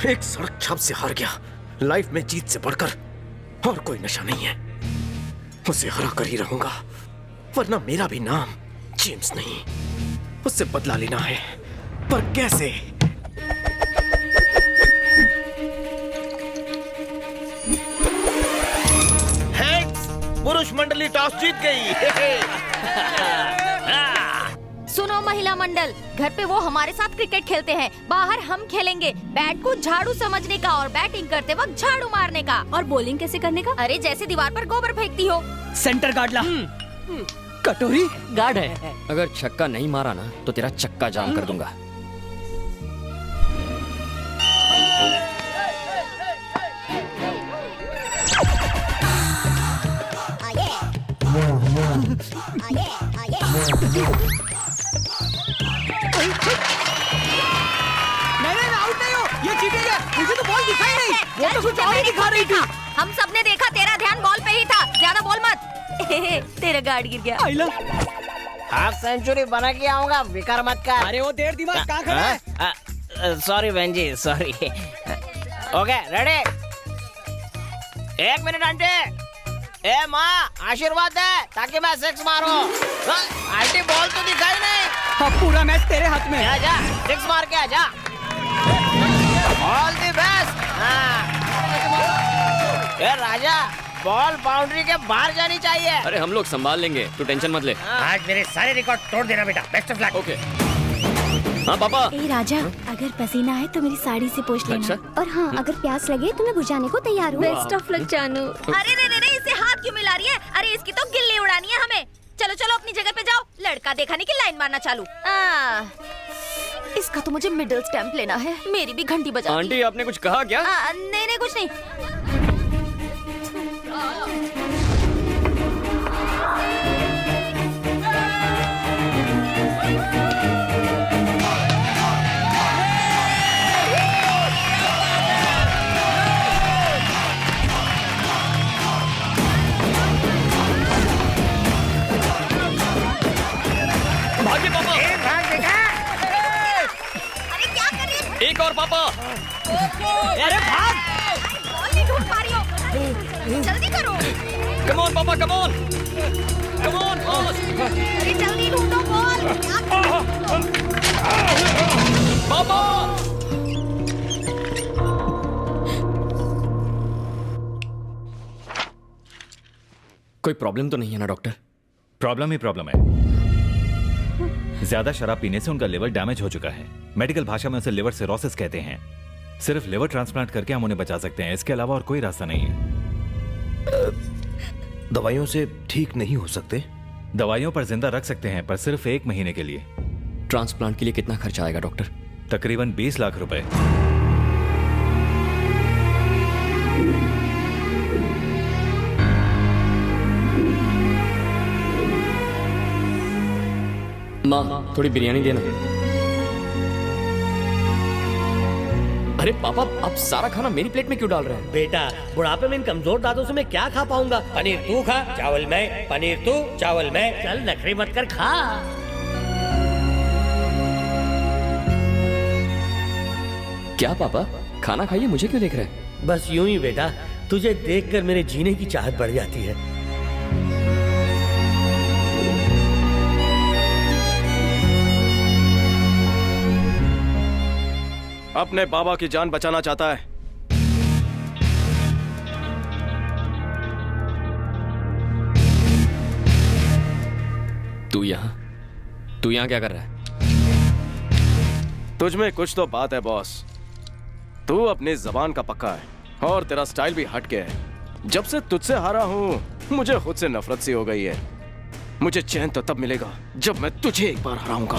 एक सड़क छाप से हार गया। लाइफ में जीत से बढ़कर और कोई नशा नहीं है। उसे हरा कर ही रहूंगा, वरना मेरा भी नाम जेम्स नहीं। उससे बदला लेना है, पर कैसे? हेड्स, पुरुष मंडली टॉस जीत गई। सुनो महिला मंडल, घर पे वो हमारे साथ क्रिकेट खेलते हैं, बाहर हम खेलेंगे। बैट को झाड़ू समझने का और बैटिंग करते वक्त झाड़ू मारने का। और बॉलिंग कैसे करने का? अरे जैसे दीवार पर गोबर फेंकती हो। सेंटर गार्ड ला। कटोरी गार्ड है। अगर छक्का नहीं मारा ना तो तेरा चक्का जाम कर दूंगा। नहीं, आउट नहीं हो, ये चीटिंग है। मुझे तो बॉल दिखाई नहीं, वो तो कुछ और ही दिखा रही थी। हम सबने देखा, तेरा ध्यान बॉल पे ही था। ज्यादा बोल मत। तेरा गार्ड गिर गया। आइला, हाफ सेंचुरी बना के आऊंगा, बेकार मत कर। अरे वो देर दिमाग कहाँ खड़ा है? सॉरी बहन जी, sorry. Okay ready, 1 minute aunty. ए माँ, आशीर्वाद दे ताकि मैं 6 मारूं। आंटी बॉल तो दिखाई नहीं। अब पूरा मैच तेरे हाथ में है। आजा, 6 मार के आजा। All the best. A Raja, ball boundary के बाहर जानी चाहिए। अरे हम लोग संभाल लेंगे, तू टेंशन मत ले। आज मेरे सारे रिकॉर्ड तोड़ देना बेटा। Best of luck. ओके। हाँ पापा। ए राजा, अगर पसीना है तो मेरी साड़ी से पोंछ लेना। अच्छा? और हाँ, अगर प्यास लगे तो मैं बुझाने को तैयार हूँ। बेस्ट ऑफ लक जानू। अरे रे रे रे, इसे हाथ क्यों मिला रही है? अरे इसकी तो गिल्ली उड़ानी है हमें। चलो चलो अपनी जगह पे जाओ। लड़का दिखाने की लाइन मारना चालू। इसका तो मुझे मिडिल स्टैंप लेना है। मेरी भी घंटी बजा। आंटी आपने कुछ कहा क्या? नहीं नहीं, कुछ नहीं। भागे पापा। भाग बेटा। अरे क्या कर रही है? एक और पापा। अरे भाग। बॉल नहीं ढूंढ पा रही हो। जल्दी करो। कम ऑन पापा, come on. Come on boss. अरे जल्दी ढूंढो बॉल। पापा। कोई प्रॉब्लम तो नहीं है ना डॉक्टर? प्रॉब्लम ही प्रॉब्लम है। ज्यादा शराब पीने से उनका लिवर डैमेज हो चुका है। मेडिकल भाषा में उसे लिवर सिरोसिस कहते हैं। सिर्फ लिवर ट्रांसप्लांट करके हम उन्हें बचा सकते हैं, इसके अलावा और कोई रास्ता नहीं है। दवाइयों से ठीक नहीं हो सकते? दवाइयों पर जिंदा रख सकते हैं, पर सिर्फ 1 महीने के लिए। ट्रांसप्लांट के लिए कितना खर्चा आएगा डॉक्टर? तकरीबन 20 लाख रुपए। माँ थोड़ी बिरयानी देना। अरे पापा, आप सारा खाना मेरी प्लेट में क्यों डाल रहे हैं? बेटा, बुढ़ापे में इन कमजोर दांतों से मैं क्या खा पाऊंगा? पनीर तू खा, चावल मैं। पनीर तू, चावल मैं। चल नखरे मत कर, खा। क्या पापा, खाना खाइए, मुझे क्यों देख रहे हैं? बस यूं ही बेटा, तुझे देखकर मेरे जीने की चाहत बढ़ जाती है। अपने बाबा की जान बचाना चाहता है। तू यहाँ क्या कर रहा है? तुझ में कुछ तो बात है बॉस। तू अपनी जबान का पक्का है और तेरा स्टाइल भी हट के है। जब से तुझसे हारा हूं, मुझे खुद से नफरत सी हो गई है। मुझे चैन तो तब मिलेगा जब मैं तुझे एक बार हराऊंगा।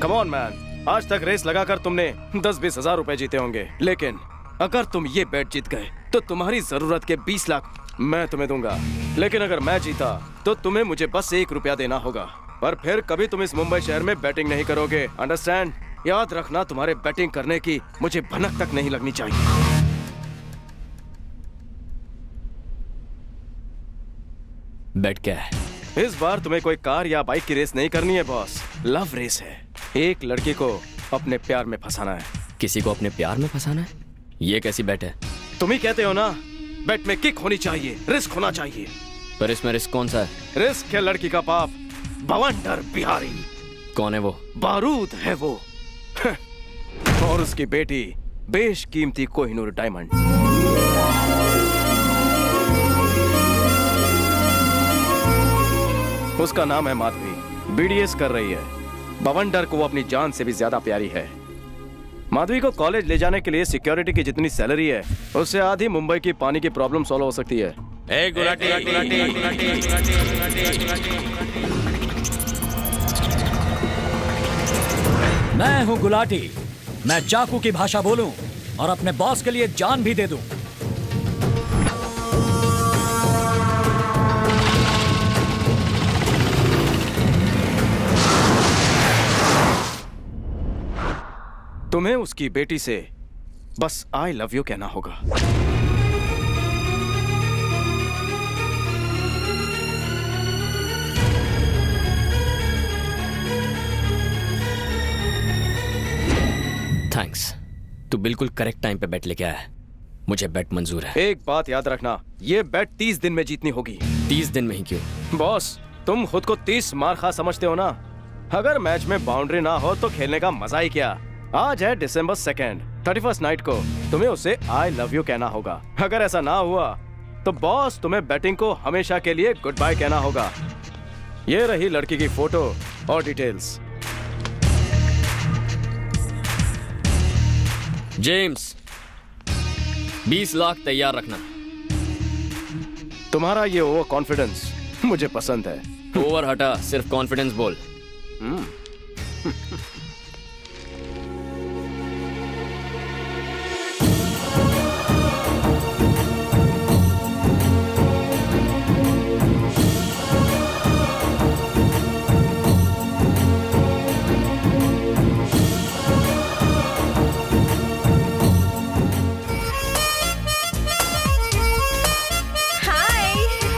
कम ऑन मैन, आज तक रेस लगाकर तुमने 10-20 हजार रुपए जीते होंगे, लेकिन अगर तुम ये बैट जीत गए तो तुम्हारी जरूरत के 20 लाख मैं तुम्हें दूंगा। लेकिन अगर मैं जीता तो तुम्हें मुझे बस 1 रुपया देना होगा। पर फिर कभी तुम इस मुंबई शहर में बैटिंग नहीं करोगे, अंडरस्टैंड? याद रखना, तुम्हारे बैटिंग करने की मुझे भनक तक नहीं लगनी चाहिए। बैट क्या है? इस बार तुम्हें कोई कार या बाइक की रेस नहीं करनी है बॉस, लव रेस है। एक लड़की को अपने प्यार में फंसाना है। किसी को अपने प्यार में फंसाना है? ये कैसी बेट है? तुम ही कहते हो ना, बेट में किक होनी चाहिए, रिस्क होना चाहिए। पर इसमें रिस्क कौन सा है? रिस्क है लड़की का बाप बवंडर बिहारी। कौन है वो? बारूद है वो। और उसकी बेटी बेशकीमती कोहिनूर डायमंड। उसका नाम है माधवी। बीडीएस कर रही है। बवंडर को वो अपनी जान से भी ज्यादा प्यारी है। माधवी को कॉलेज ले जाने के लिए सिक्योरिटी की जितनी सैलरी है, उससे आधी मुंबई की पानी की प्रॉब्लम सॉल्व हो सकती है। मैं हूँ गुलाटी। मैं चाकू की भाषा बोलूं और अपने बॉस के लिए जान भी दे दूं। तुम्हें उसकी बेटी से बस आई लव यू कहना होगा। थैंक्स, तू बिल्कुल करेक्ट टाइम पे बेट लेके आया है। मुझे बेट मंजूर है। एक बात याद रखना, ये बेट 30 दिन में जीतनी होगी। 30 दिन में ही क्यों? बॉस, तुम खुद को 30 मार खा समझते हो ना। अगर मैच में बाउंड्री ना हो तो खेलने का मजा ही क्या। आज है December 2nd, 31st नाइट को तुम्हें उसे आई लव यू कहना होगा। अगर ऐसा ना हुआ तो बॉस तुम्हें बैटिंग को हमेशा के लिए गुड बाय कहना होगा। ये रही लड़की की फोटो और डिटेल्स। जेम्स, 20 लाख तैयार रखना। तुम्हारा ये ओवर कॉन्फिडेंस मुझे पसंद है। ओवर हटा, सिर्फ कॉन्फिडेंस बोल।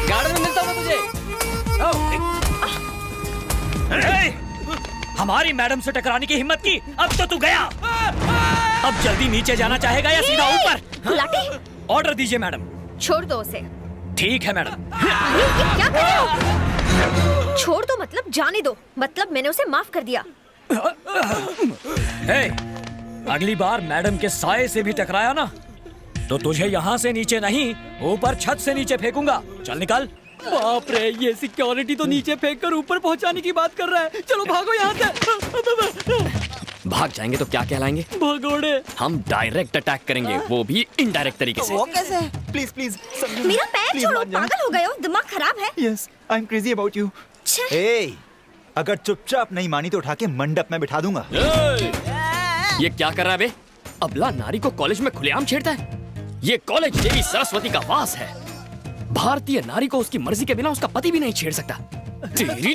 गार्डन में मिलता हूँ मैं तुझे। हमारी मैडम से टकराने की हिम्मत की, अब तो तू गया। अब जल्दी नीचे जाना चाहेगा या सीधा ऊपर? गुलाटी, ऑर्डर दीजिए मैडम। छोड़ दो उसे। ठीक है मैडम। अरे ये क्या कर रहे हो? छोड़ दो मतलब जाने दो, मतलब मैंने उसे माफ कर दिया। हे, अगली बार मैडम के साये से भी टकराया ना तो तुझे यहाँ से नीचे नहीं, ऊपर छत से नीचे फेंकूंगा। चल निकल। बाप रे, ये सिक्योरिटी तो नीचे फेंक कर ऊपर पहुंचाने की बात कर रहा है। चलो भागो यहाँ से। भाग जाएंगे तो क्या कहलाएंगे? भगोड़े। हम डायरेक्ट अटैक करेंगे, वो भी इनडायरेक्ट तरीके से। वो कैसे? प्लीज प्लीज मेरा पैर छोड़ो, पागल हो गए हो, दिमाग खराब है। Yes, I am crazy about you. छे। ए, अगर चुपचाप नहीं मानी तो उठा के मंडप में बिठा दूंगा। ये क्या कर रहा है बे? अबला नारी को कॉलेज में खुलेआम छेड़ता है। ये कॉलेज देवी सरस्वती का वास है। भारतीय नारी को उसकी मर्जी के बिना उसका पति भी नहीं छेड़ सकता। तेरी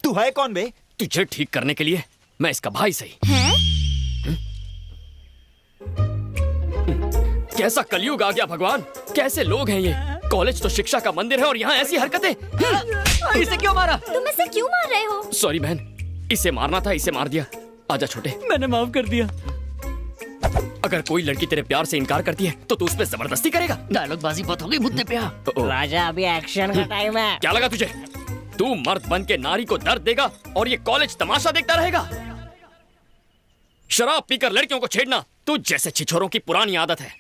तू है कौन बे? तुझे ठीक करने के लिए मैं इसका भाई सही। कैसा कलयुग आ गया भगवान, कैसे लोग हैं ये। कॉलेज तो शिक्षा का मंदिर है और यहाँ ऐसी हरकतें। इसे क्यों मारा? तुम इसे क्यों मार रहे हो? सॉरी बहन, इसे मारना था, इसे मार दिया। आजा छोटे। मैंने माफ कर दिया। अगर कोई लड़की तेरे प्यार से इनकार करती है तो तू उस पे जबरदस्ती करेगा। डायलॉग बाजी बहुत हो गई मुद्दे पे। राजा, अभी एक्शन का टाइम है। क्या लगा तुझे? तू मर्द बन के नारी को दर्द देगा और ये कॉलेज तमाशा देखता रहेगा? शराब पीकर लड़कियों को छेड़ना तू जैसे छिछोरों की पुरानी आदत है।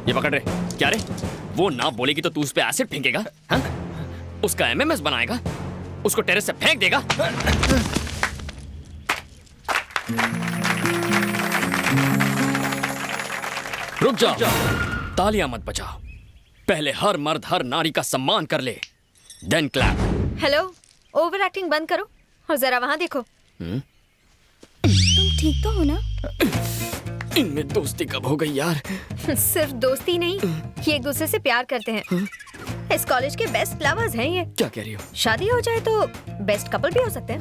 ये पकड़ रे। क्या रे? वो ना बोलेगी तो तू उस पे एसिड फेंकेगा? हाँ? उसका एमएमएस बनाएगा? उसको टेरेस से फेंक देगा? रुक जाओ, तालियां मत बजाओ। पहले हर मर्द हर नारी का सम्मान कर ले, then clap. Hello, over acting बंद करो और जरा वहाँ देखो। तुम ठीक तो हो ना? इनमें दोस्ती कब हो गई यार? सिर्फ दोस्ती नहीं, ये एक दूसरे से प्यार करते हैं। इस कॉलेज के बेस्ट लवर्स हैं ये। क्या कह रही हो? शादी हो जाए तो बेस्ट कपल भी हो सकते हैं।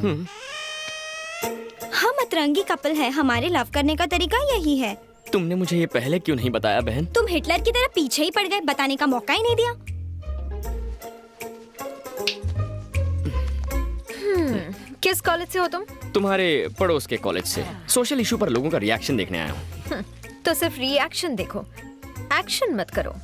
हम अतरंगी कपल हैं, हमारे लव करने का तरीका यही है। तुमने मुझे ये पहले क्यों नहीं बताया बहन? तुम हिटलर की तरह पीछे ही पड़ गए, बताने का मौका ही नहीं दिया। किस कॉलेज से हो तुम? तुम्हारे पड़ोस के कॉलेज से। सोशल इशू पर लोगों का रिएक्शन देखने आया हूँ। तो सिर्फ रिएक्शन देखो, एक्शन मत करो।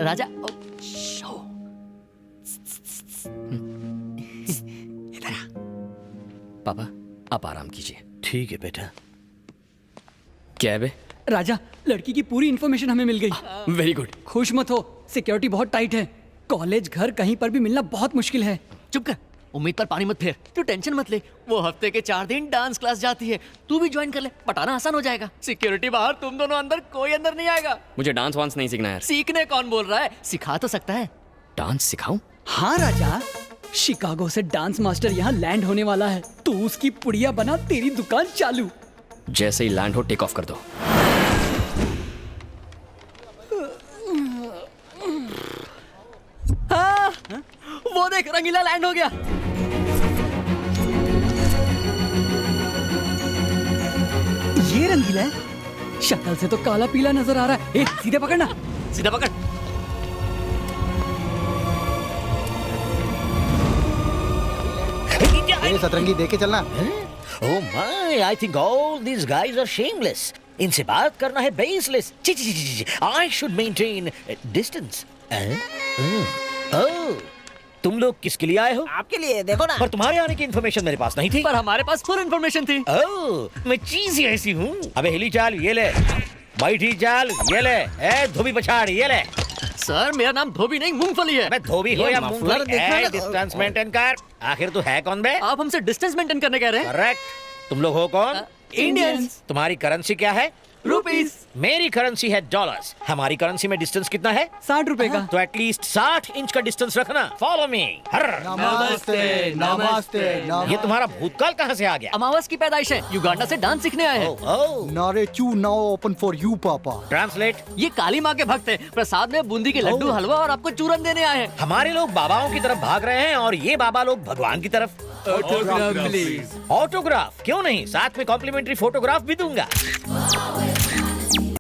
राजा पापा आप आराम कीजिए। ठीक है बेटा। क्या है बे? राजा, लड़की की पूरी इन्फॉर्मेशन हमें मिल गई। Very good. खुश मत हो, सिक्योरिटी बहुत टाइट है। कॉलेज घर कहीं पर भी मिलना बहुत मुश्किल है। चुप कर, उम्मीद पर पानी मत फेर। तू टेंशन मत ले, वो हफ्ते के 4 दिन डांस क्लास जाती है, तू भी ज्वाइन कर ले, पटाना आसान हो जाएगा। सिक्योरिटी बाहर, तुम दोनों अंदर, कोई अंदर नहीं आएगा। मुझे डांस वांस नहीं सीखना है। सीखने कौन बोल रहा है, सिखा तो सकता है। डांस सिखाऊं? हाँ राजा, शिकागो से डांस मास्टर यहाँ लैंड होने वाला है, तू उसकी पुड़िया बना, तेरी दुकान चालू। जैसे ही लैंड हो टेक ऑफ कर दो। हाँ, वो देख रंगीला लैंड हो गया। ये रंगीला है? शक्ल से तो काला पीला नजर आ रहा है। ए, सीधे पकड़ना। सीधा पकड़। सतरंगी देके चलना। Oh my, I think all these guys are shameless. इनसे बात करना है baseless. I should maintain distance. Oh, तुम लोग किसके लिए आए हो? आपके लिए, देखो ना। पर तुम्हारे आने की इन्फॉर्मेशन मेरे पास नहीं थी। पर हमारे पास फुल इन्फॉर्मेशन थी। ओह, मैं चीज ही ऐसी हूँ। अबे हिली चाल, ये ले। बैठी चाल, ये ले। ए धोबी पछाड़, ये ले। सर मेरा नाम धोबी नहीं मूंगफली है। मैं धोबी हो या मूंगफली, डिस्टेंस मेंटेन कर। आखिर तू है कौन बे? आप हमसे डिस्टेंस मेंटेन करने कह रहे हैं? करेक्ट। तुम लोग हो कौन? इंडियंस। तुम्हारी करेंसी क्या है? रुपीस। मेरी करेंसी है डॉलर्स। हमारी करेंसी में डिस्टेंस कितना है? 60 रुपए का। तो एटलीस्ट 60 इंच का डिस्टेंस रखना। Follow me. नमस्ते नमस्ते। ये तुम्हारा भूतकाल कहाँ से आ गया? अमावस की पैदाइश है, युगांडा से डांस सीखने आए हैं। नारेचू नाउ ओपन फॉर यू पापा। ट्रांसलेट। ये काली माँ के भक्त हैं, प्रसाद में बूंदी के लड्डू, हलवा और आपको चूरन देने आए हैं। हमारे लोग बाबाओं की तरफ भाग रहे हैं और ये बाबा लोग भगवान की तरफ। Autograph please. ऑटोग्राफ क्यों नहीं, साथ में कॉम्प्लीमेंट्री फोटोग्राफ भी दूंगा।